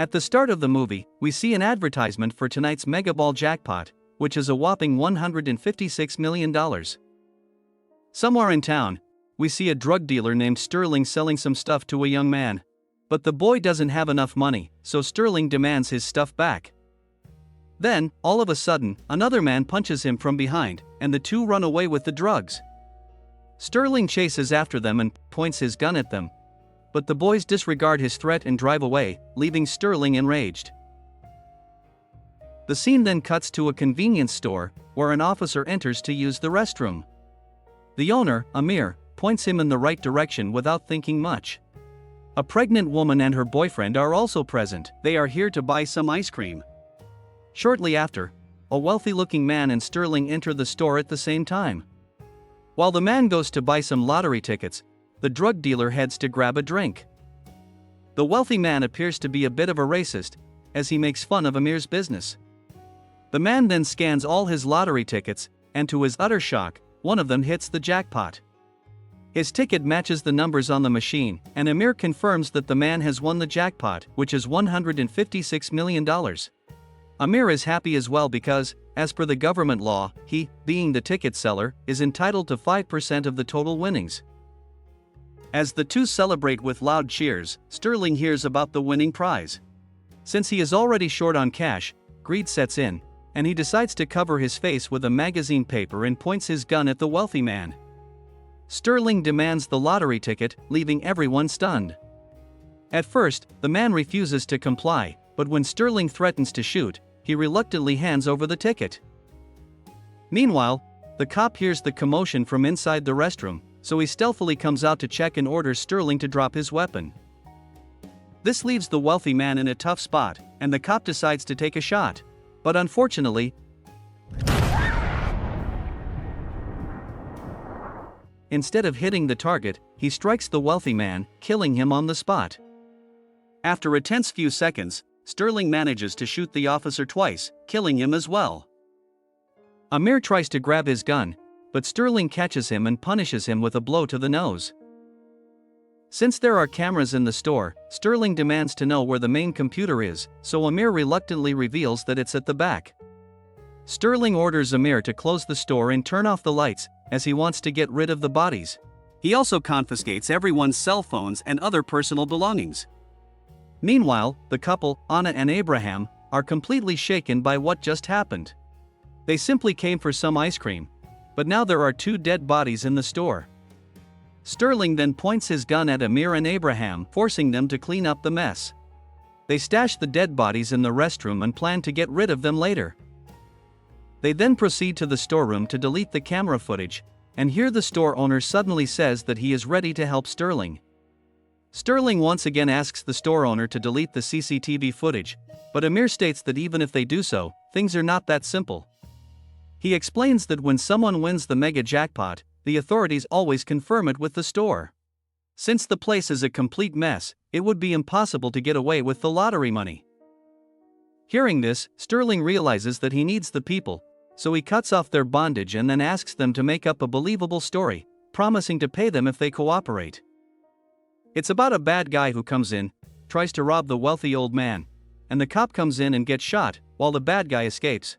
At the start of the movie, we see an advertisement for tonight's Mega Ball jackpot, which is a whopping $156 million. Somewhere in town, we see a drug dealer named Sterling selling some stuff to a young man. But the boy doesn't have enough money, so Sterling demands his stuff back. Then, all of a sudden, another man punches him from behind, and the two run away with the drugs. Sterling chases after them and points his gun at them. But the boys disregard his threat and drive away, leaving Sterling enraged. The scene then cuts to a convenience store, where an officer enters to use the restroom. The owner, Amir, points him in the right direction without thinking much. A pregnant woman and her boyfriend are also present. They are here to buy some ice cream. Shortly after, a wealthy-looking man and Sterling enter the store at the same time. While the man goes to buy some lottery tickets, the drug dealer heads to grab a drink. The wealthy man appears to be a bit of a racist, as he makes fun of Amir's business. The man then scans all his lottery tickets, and to his utter shock, one of them hits the jackpot. His ticket matches the numbers on the machine, and Amir confirms that the man has won the jackpot, which is $156 million. Amir is happy as well because, as per the government law, he, being the ticket seller, is entitled to 5% of the total winnings. As the two celebrate with loud cheers, Sterling hears about the winning prize. Since he is already short on cash, greed sets in, and he decides to cover his face with a magazine paper and points his gun at the wealthy man. Sterling demands the lottery ticket, leaving everyone stunned. At first, the man refuses to comply, but when Sterling threatens to shoot, he reluctantly hands over the ticket. Meanwhile, the cop hears the commotion from inside the restroom, so he stealthily comes out to check and orders Sterling to drop his weapon. This leaves the wealthy man in a tough spot, and the cop decides to take a shot. But unfortunately, instead of hitting the target, he strikes the wealthy man, killing him on the spot. After a tense few seconds, Sterling manages to shoot the officer twice, killing him as well. Amir tries to grab his gun, but Sterling catches him and punishes him with a blow to the nose. Since there are cameras in the store, Sterling demands to know where the main computer is, so Amir reluctantly reveals that it's at the back. Sterling orders Amir to close the store and turn off the lights, as he wants to get rid of the bodies. He also confiscates everyone's cell phones and other personal belongings. Meanwhile, the couple, Anna and Abraham, are completely shaken by what just happened. They simply came for some ice cream, but now there are two dead bodies in the store. Sterling then points his gun at Amir and Abraham, forcing them to clean up the mess. They stash the dead bodies in the restroom and plan to get rid of them later. They then proceed to the storeroom to delete the camera footage, and here the store owner suddenly says that he is ready to help Sterling. Sterling once again asks the store owner to delete the CCTV footage, but Amir states that even if they do so, things are not that simple. He explains that when someone wins the mega jackpot, the authorities always confirm it with the store. Since the place is a complete mess, it would be impossible to get away with the lottery money. Hearing this, Sterling realizes that he needs the people, so he cuts off their bondage and then asks them to make up a believable story, promising to pay them if they cooperate. It's about a bad guy who comes in, tries to rob the wealthy old man, and the cop comes in and gets shot, while the bad guy escapes.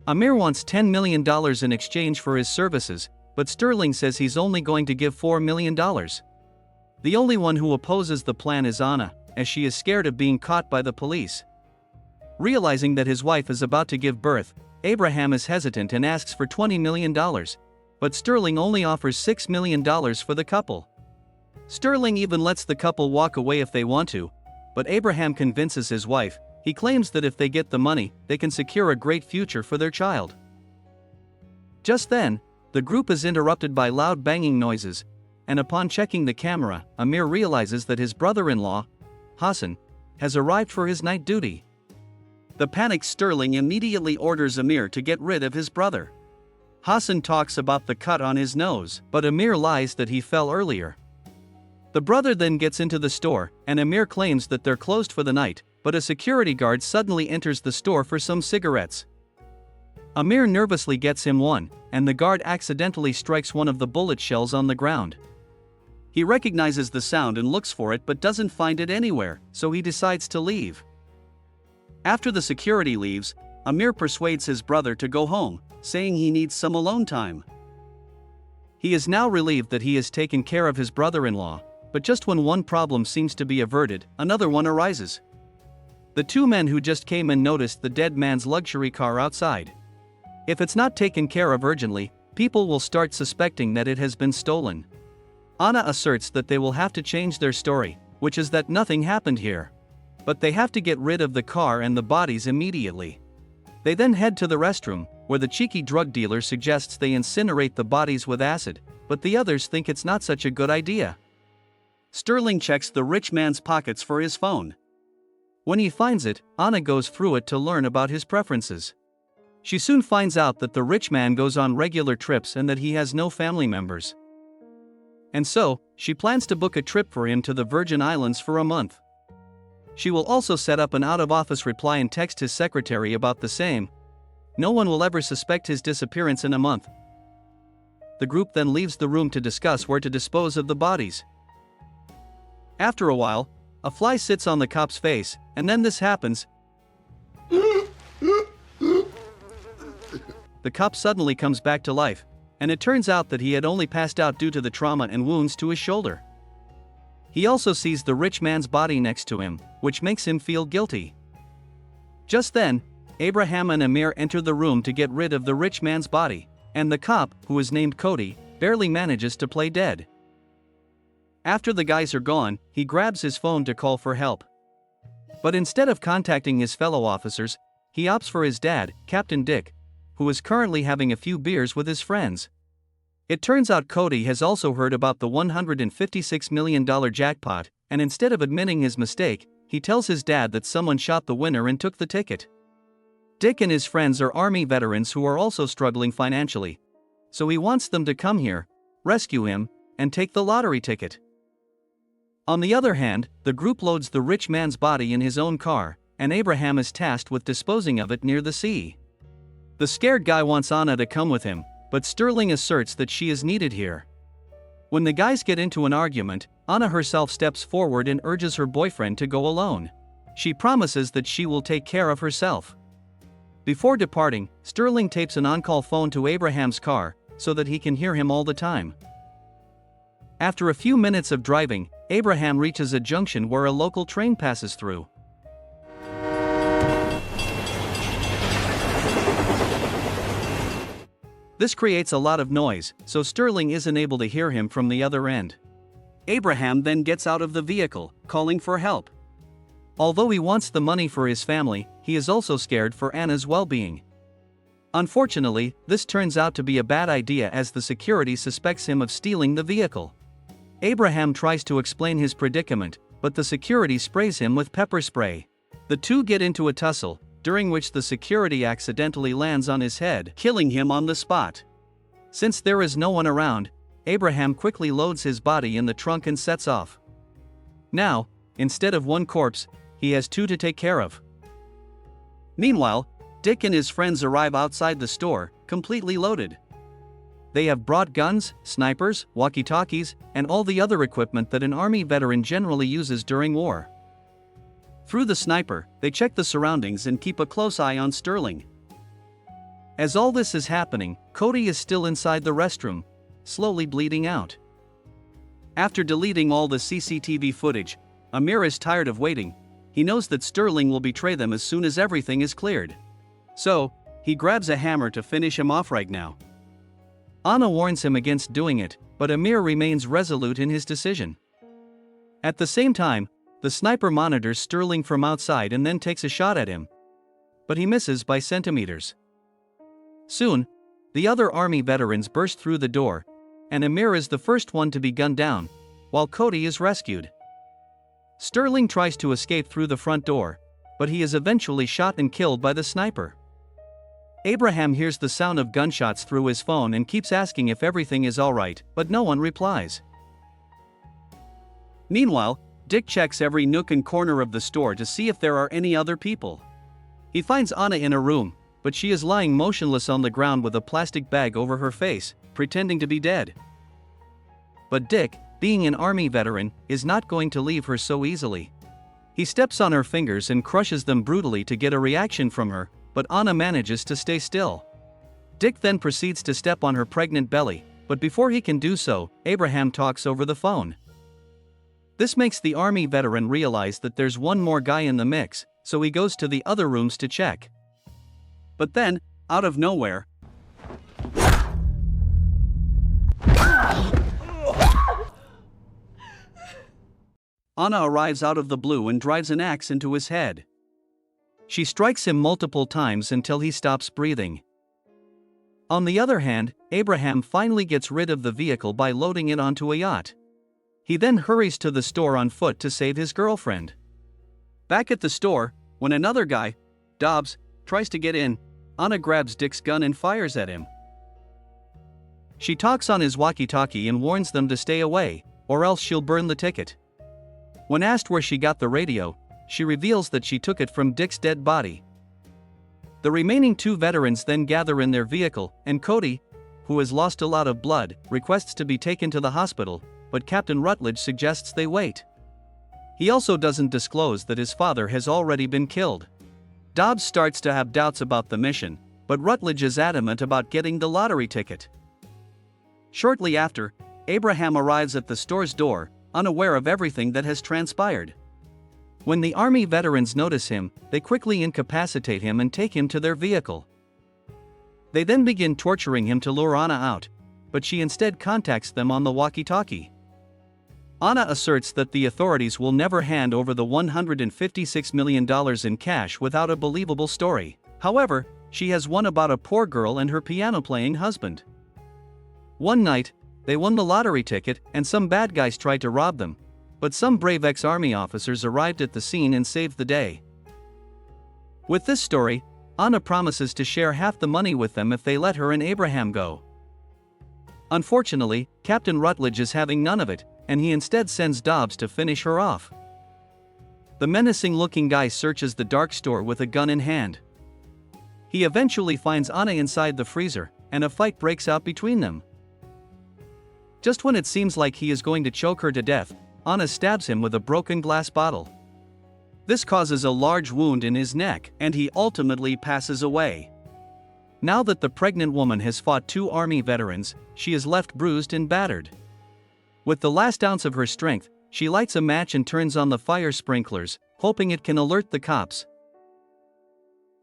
Amir wants $10 million in exchange for his services, but Sterling says he's only going to give $4 million. The only one who opposes the plan is Anna, as she is scared of being caught by the police. Realizing that his wife is about to give birth, Abraham is hesitant and asks for $20 million, but Sterling only offers $6 million for the couple. Sterling even lets the couple walk away if they want to, but Abraham convinces his wife. He claims that if they get the money, they can secure a great future for their child. Just then, the group is interrupted by loud banging noises, and upon checking the camera, Amir realizes that his brother-in-law, Hassan, has arrived for his night duty. The panicked Sterling immediately orders Amir to get rid of his brother. Hassan talks about the cut on his nose, but Amir lies that he fell earlier. The brother then gets into the store, and Amir claims that they're closed for the night, but a security guard suddenly enters the store for some cigarettes. Amir nervously gets him one, and the guard accidentally strikes one of the bullet shells on the ground. He recognizes the sound and looks for it but doesn't find it anywhere, so he decides to leave. After the security leaves, Amir persuades his brother to go home, saying he needs some alone time. He is now relieved that he has taken care of his brother-in-law, but just when one problem seems to be averted, another one arises. The two men who just came in noticed the dead man's luxury car outside. If it's not taken care of urgently, people will start suspecting that it has been stolen. Anna asserts that they will have to change their story, which is that nothing happened here. But they have to get rid of the car and the bodies immediately. They then head to the restroom, where the cheeky drug dealer suggests they incinerate the bodies with acid, but the others think it's not such a good idea. Sterling checks the rich man's pockets for his phone. When he finds it, Anna goes through it to learn about his preferences. She soon finds out that the rich man goes on regular trips and that he has no family members. And so, she plans to book a trip for him to the Virgin Islands for a month. She will also set up an out-of-office reply and text his secretary about the same. No one will ever suspect his disappearance in a month. The group then leaves the room to discuss where to dispose of the bodies. After a while, a fly sits on the cop's face, and then this happens. The cop suddenly comes back to life, and it turns out that he had only passed out due to the trauma and wounds to his shoulder. He also sees the rich man's body next to him, which makes him feel guilty. Just then, Abraham and Amir enter the room to get rid of the rich man's body, and the cop, who is named Cody, barely manages to play dead. After the guys are gone, he grabs his phone to call for help. But instead of contacting his fellow officers, he opts for his dad, Captain Dick, who is currently having a few beers with his friends. It turns out Cody has also heard about the $156 million jackpot, and instead of admitting his mistake, he tells his dad that someone shot the winner and took the ticket. Dick and his friends are army veterans who are also struggling financially, so he wants them to come here, rescue him, and take the lottery ticket. On the other hand, the group loads the rich man's body in his own car, and Abraham is tasked with disposing of it near the sea. The scared guy wants Anna to come with him, but Sterling asserts that she is needed here. When the guys get into an argument, Anna herself steps forward and urges her boyfriend to go alone. She promises that she will take care of herself. Before departing, Sterling tapes an on-call phone to Abraham's car, so that he can hear him all the time. After a few minutes of driving, Abraham reaches a junction where a local train passes through. This creates a lot of noise, so Sterling isn't able to hear him from the other end. Abraham then gets out of the vehicle, calling for help. Although he wants the money for his family, he is also scared for Anna's well-being. Unfortunately, this turns out to be a bad idea as the security suspects him of stealing the vehicle. Abraham tries to explain his predicament, but the security sprays him with pepper spray. The two get into a tussle, during which the security accidentally lands on his head, killing him on the spot. Since there is no one around, Abraham quickly loads his body in the trunk and sets off. Now, instead of one corpse, he has two to take care of. Meanwhile, Dick and his friends arrive outside the store, completely loaded. They have brought guns, snipers, walkie-talkies, and all the other equipment that an army veteran generally uses during war. Through the sniper, they check the surroundings and keep a close eye on Sterling. As all this is happening, Cody is still inside the restroom, slowly bleeding out. After deleting all the CCTV footage, Amir is tired of waiting. He knows that Sterling will betray them as soon as everything is cleared. So, he grabs a hammer to finish him off right now. Anna warns him against doing it, but Amir remains resolute in his decision. At the same time, the sniper monitors Sterling from outside and then takes a shot at him. But he misses by centimeters. Soon, the other army veterans burst through the door, and Amir is the first one to be gunned down, while Cody is rescued. Sterling tries to escape through the front door, but he is eventually shot and killed by the sniper. Abraham hears the sound of gunshots through his phone and keeps asking if everything is alright, but no one replies. Meanwhile, Dick checks every nook and corner of the store to see if there are any other people. He finds Anna in a room, but she is lying motionless on the ground with a plastic bag over her face, pretending to be dead. But Dick, being an army veteran, is not going to leave her so easily. He steps on her fingers and crushes them brutally to get a reaction from her, but Anna manages to stay still. Dick then proceeds to step on her pregnant belly, but before he can do so, Abraham talks over the phone. This makes the army veteran realize that there's one more guy in the mix, so he goes to the other rooms to check. But then, out of nowhere, Anna arrives out of the blue and drives an axe into his head. She strikes him multiple times until he stops breathing. On the other hand, Abraham finally gets rid of the vehicle by loading it onto a yacht. He then hurries to the store on foot to save his girlfriend. Back at the store, when another guy, Dobbs, tries to get in, Anna grabs Dick's gun and fires at him. She talks on his walkie-talkie and warns them to stay away, or else she'll burn the ticket. When asked where she got the radio, she reveals that she took it from Dick's dead body. The remaining two veterans then gather in their vehicle, and Cody, who has lost a lot of blood, requests to be taken to the hospital, but Captain Rutledge suggests they wait. He also doesn't disclose that his father has already been killed. Dobbs starts to have doubts about the mission, but Rutledge is adamant about getting the lottery ticket. Shortly after, Abraham arrives at the store's door, unaware of everything that has transpired. When the army veterans notice him, they quickly incapacitate him and take him to their vehicle. They then begin torturing him to lure Anna out, but she instead contacts them on the walkie-talkie. Anna asserts that the authorities will never hand over the $156 million in cash without a believable story. However, she has one about a poor girl and her piano-playing husband. One night, they won the lottery ticket and some bad guys tried to rob them, but some brave ex-army officers arrived at the scene and saved the day. With this story, Anna promises to share half the money with them if they let her and Abraham go. Unfortunately, Captain Rutledge is having none of it, and he instead sends Dobbs to finish her off. The menacing-looking guy searches the dark store with a gun in hand. He eventually finds Anna inside the freezer, and a fight breaks out between them. Just when it seems like he is going to choke her to death, Anna stabs him with a broken glass bottle. This causes a large wound in his neck, and he ultimately passes away. Now that the pregnant woman has fought two army veterans, she is left bruised and battered. With the last ounce of her strength, she lights a match and turns on the fire sprinklers, hoping it can alert the cops.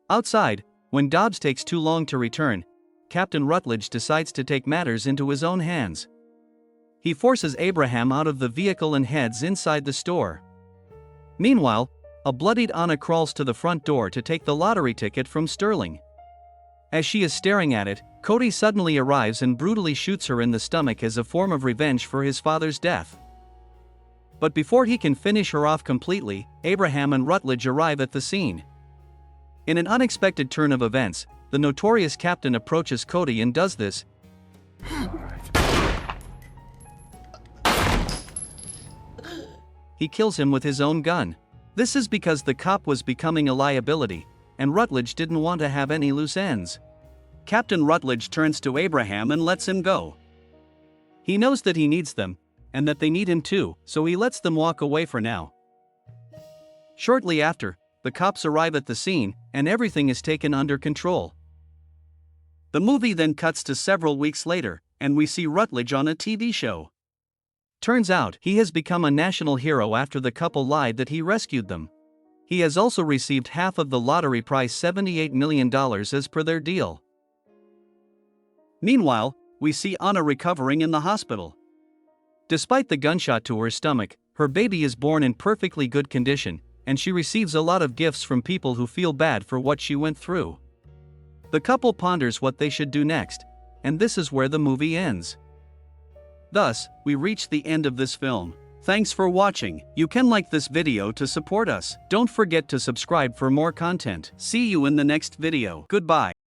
Outside, when Dobbs takes too long to return, Captain Rutledge decides to take matters into his own hands. He forces Abraham out of the vehicle and heads inside the store. Meanwhile, a bloodied Anna crawls to the front door to take the lottery ticket from Sterling. As she is staring at it, Cody suddenly arrives and brutally shoots her in the stomach as a form of revenge for his father's death. But before he can finish her off completely, Abraham and Rutledge arrive at the scene. In an unexpected turn of events, the notorious captain approaches Cody and does this. He kills him with his own gun. This is because the cop was becoming a liability, and Rutledge didn't want to have any loose ends. Captain Rutledge turns to Abraham and lets him go. He knows that he needs them, and that they need him too, so he lets them walk away for now. Shortly after, the cops arrive at the scene, and everything is taken under control. The movie then cuts to several weeks later, and we see Rutledge on a TV show. Turns out, he has become a national hero after the couple lied that he rescued them. He has also received half of the lottery prize, $78 million, as per their deal. Meanwhile, we see Anna recovering in the hospital. Despite the gunshot to her stomach, her baby is born in perfectly good condition, and she receives a lot of gifts from people who feel bad for what she went through. The couple ponders what they should do next, and this is where the movie ends. Thus, we reach the end of this film. Thanks for watching. You can like this video to support us. Don't forget to subscribe for more content. See you in the next video. Goodbye.